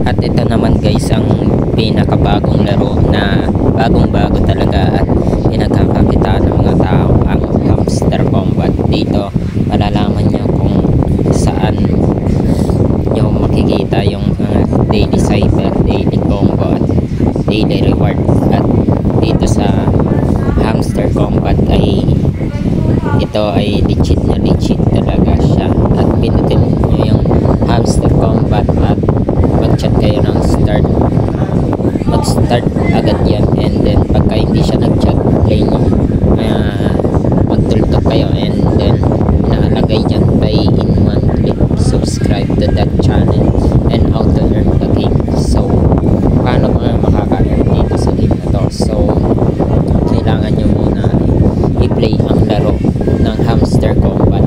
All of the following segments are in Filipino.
At ito naman guys ang pinakabagong laro na bagong-bago talaga at pinagkakakitaan ng mga tao, ang Hamster Combat. Dito malalaman nyo kung saan nyo makikita yung daily cyber, daily combo at daily reward. At dito sa Hamster Combat ay ito ay legit na legit talaga siya. At pinutin nyo yung Hamster Combat at mag-chat kayo ng mag-start agad yan, and then pagka hindi siya nag-chat, play nyo, magtultok kayo, and then nakalagay dyan by in one click, subscribe to that channel and auto earn the game. So paano ba makaka-earn dito sa game na to? So kailangan nyo muna i-play ang laro ng Hamster Combat.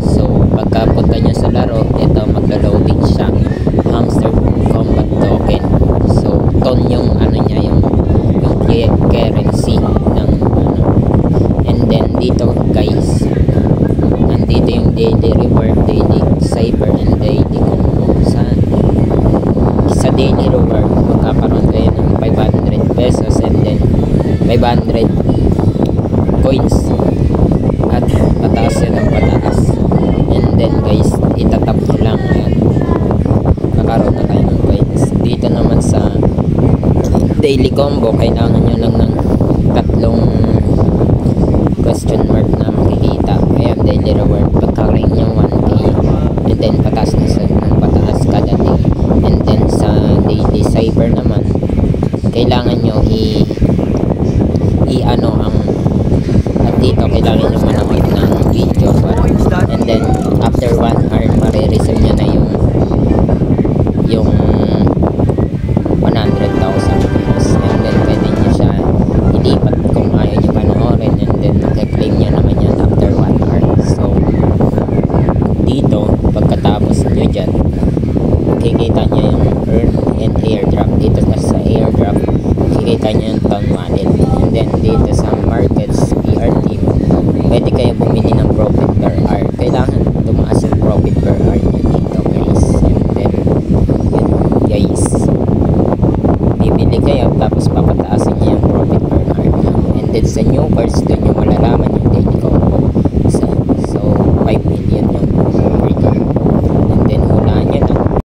So pagka punta nyo sa laro, ito maglo-loading siya Hamster Combat token. So ton yung niya, yung currency ng and then dito guys, nandito yung daily reward, daily cyber and daily combo. Sa daily reward magkakaroon kayo ng 500 pesos and then 500 coins at pataas yan ng pataas, and then guys itatap nyo lang at kakaroon na kayo ng coins. Dito naman sa daily combo, kailangan nyo lang ng tatlong question mark na makikita. Ayan, daily reward, pagka-rank nyo 1k, and then pataas na sa pataas kada day. And then sa daily cyber naman, kailangan nyo at dito kailangan nyo manood ng video and then after 1 hour marireceive nyo na yung 100,000 views, and then pwede nyo siya ilipat kung ayaw nyo panoorin, and then claim nyo naman yan after 1 hour. So dito pagkatapos nyo dyan, makikita nyo yung earn and airdrop. Dito sa airdrop makikita nyo yung town wallet, and then dito sa markets PRT pwede kayo bumili ng profit per hour. Kailangan tumaas yung profit per hour nyo dito guys, and then yun guys, bibili kayo tapos papataasin nyo yung profit per hour nyo, and then sa new cards doon nyo malalaman yung